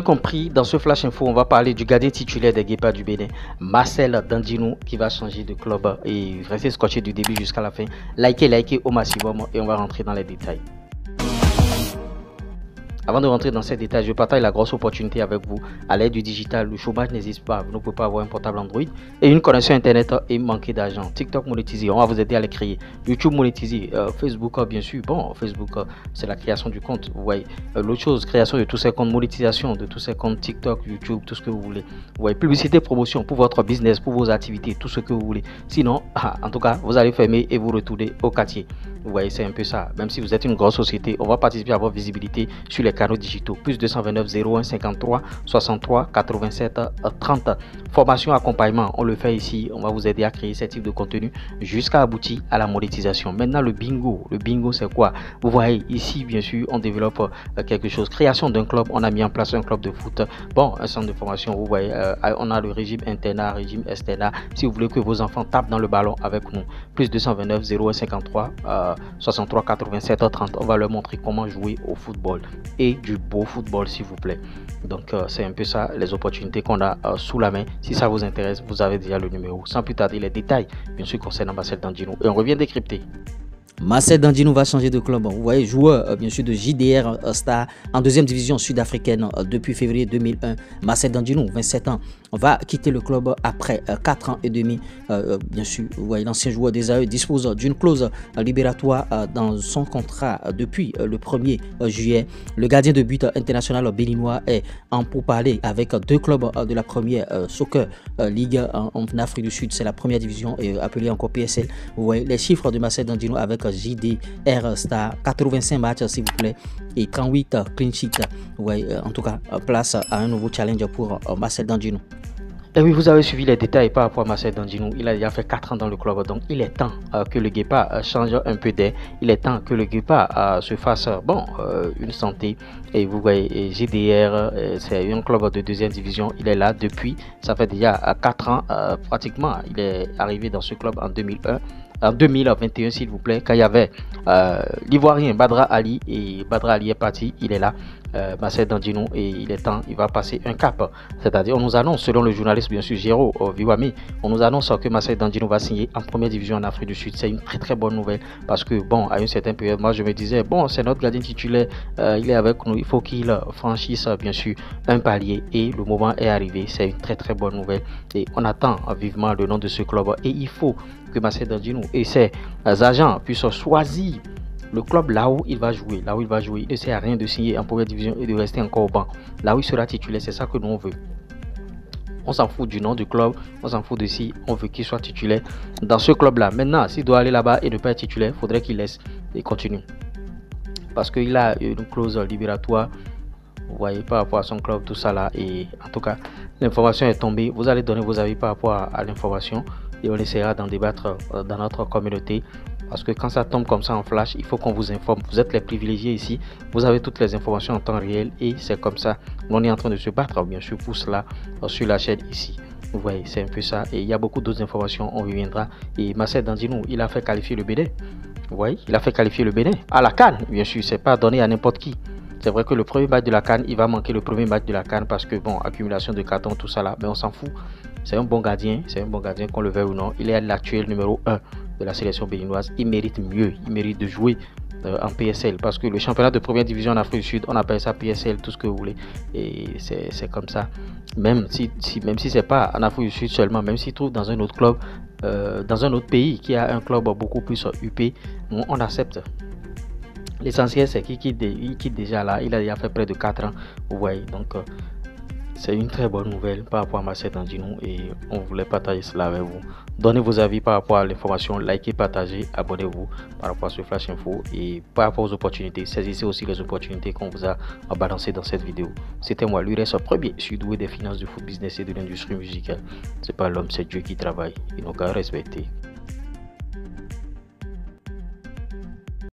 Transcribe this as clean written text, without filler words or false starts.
compris, dans ce Flash Info, on va parler du gardien titulaire des Guépards du Bénin, Marcel Dandinou, qui va changer de club et rester scotché du début jusqu'à la fin. Likez au maximum et on va rentrer dans les détails. Avant de rentrer dans ces détails, je partage la grosse opportunité avec vous. À l'aide du digital, le chômage n'existe pas. Vous ne pouvez pas avoir un portable Android et une connexion Internet et manquer d'argent. TikTok monétisé, on va vous aider à les créer. YouTube monétisé, Facebook bien sûr. Bon, Facebook, c'est la création du compte. Vous voyez, l'autre chose, création de tous ces comptes, monétisation de tous ces comptes TikTok, YouTube, tout ce que vous voulez. Vous voyez, publicité, promotion pour votre business, pour vos activités, tout ce que vous voulez. Sinon, en tout cas, vous allez fermer et vous retourner au quartier. Vous voyez, c'est un peu ça. Même si vous êtes une grosse société, on va participer à votre visibilité sur les canaux digitaux. Plus 229 01 53 63 87 30. Formation, accompagnement, on le fait ici. On va vous aider à créer ce type de contenu jusqu'à aboutir à la monétisation. Maintenant, le bingo. Le bingo, c'est quoi? Vous voyez, ici, bien sûr, on développe quelque chose. Création d'un club. On a mis en place un club de foot. Bon, un centre de formation. Vous voyez, on a le régime internat, régime externat. Si vous voulez que vos enfants tapent dans le ballon avec nous, plus 229 01 53 63 87 30. On va leur montrer comment jouer au football et du beau football, s'il vous plaît. Donc c'est un peu ça les opportunités qu'on a sous la main. Si ça vous intéresse, vous avez déjà le numéro. Sans plus tarder, les détails bien sûr concernant Marcel Dandinou et on revient décrypter. Marcel Dandinou va changer de club. Vous voyez, joueur bien sûr de JDR Star en deuxième division sud-africaine depuis février 2001. Marcel Dandinou, 27 ans, va quitter le club après 4 ans et demi. Bien sûr, vous voyez, l'ancien joueur des AE dispose d'une clause libératoire dans son contrat depuis le 1er juillet. Le gardien de but international béninois est en pourparlers avec deux clubs de la première Soccer League en Afrique du Sud. C'est la première division appelée encore PSL. Vous voyez les chiffres de Marcel Dandinou avec JDR Star, 85 matchs s'il vous plaît et 38 clean sheets. Ouais, en tout cas, place à un nouveau challenge pour Marcel Dandinou. Et oui, vous avez suivi les détails par rapport à Marcel Dandinou. Il a déjà fait 4 ans dans le club, donc il est temps que le Guépard change un peu d'air. Il est temps que le Guépard se fasse une santé. Et vous voyez, JDR, c'est un club de deuxième division. Il est là depuis, ça fait déjà 4 ans pratiquement. Il est arrivé dans ce club en 2001. En 2021 s'il vous plaît, quand il y avait l'Ivoirien Badra Ali et Badra Ali est parti, il est là, Marcel Dandinou, et il est temps, il va passer un cap. C'est-à-dire, on nous annonce, selon le journaliste bien sûr Géraud Viwami, on nous annonce que Marcel Dandinou va signer en première division en Afrique du Sud. C'est une très bonne nouvelle parce que bon, à une certaine période, moi je me disais, bon, c'est notre gardien titulaire, il est avec nous, il faut qu'il franchisse bien sûr un palier et le moment est arrivé. C'est une très bonne nouvelle et on attend vivement le nom de ce club et il faut que Marcel Dandinou et ses agents puissent choisir le club là où il va jouer. Il ne sert à rien de signer en première division et de rester encore au banc. Là où il sera titulaire, c'est ça que nous on veut. On s'en fout du nom du club, on s'en fout de si on veut qu'il soit titulaire dans ce club là. Maintenant, s'il doit aller là-bas et ne pas être titulaire, il faudrait qu'il laisse et continue. Parce qu'il a une clause libératoire. Vous voyez, par rapport à son club, tout ça là. Et en tout cas, l'information est tombée. Vous allez donner vos avis par rapport à l'information. Et on essaiera d'en débattre dans notre communauté. Parce que quand ça tombe comme ça en flash, il faut qu'on vous informe. Vous êtes les privilégiés ici. Vous avez toutes les informations en temps réel. Et c'est comme ça. On est en train de se battre, bien sûr, pour cela sur la chaîne ici. Vous voyez, c'est un peu ça. Et il y a beaucoup d'autres informations. On reviendra. Et Marcel Dandinou, il a fait qualifier le Bénin. Vous voyez, il a fait qualifier le Bénin à la CAN. Bien sûr, c'est pas donné à n'importe qui. C'est vrai que le premier match de la CAN, il va manquer le premier match de la CAN parce que bon, accumulation de cartons, tout ça là. Mais on s'en fout. C'est un bon gardien, qu'on le veuille ou non. Il est l'actuel numéro 1 de la sélection béninoise. Il mérite mieux, il mérite de jouer en PSL parce que le championnat de première division en Afrique du Sud, on appelle ça PSL, tout ce que vous voulez. Et c'est comme ça. Même si c'est pas en Afrique du Sud seulement, même s'il trouve dans un autre club, dans un autre pays qui a un club beaucoup plus UP, on accepte. L'essentiel c'est qu'il quitte déjà là. Il a déjà fait près de 4 ans. Vous voyez, donc c'est une très bonne nouvelle par rapport à Marcel Dandinou et on voulait partager cela avec vous. Donnez vos avis par rapport à l'information, likez, partagez, abonnez-vous par rapport à ce Flash Info et par rapport aux opportunités. Saisissez aussi les opportunités qu'on vous a balancées dans cette vidéo. C'était moi, l'URS premier, surdoué des finances, du foot business et de l'industrie musicale. C'est pas l'homme, c'est Dieu qui travaille. Et nous qu'à respecter.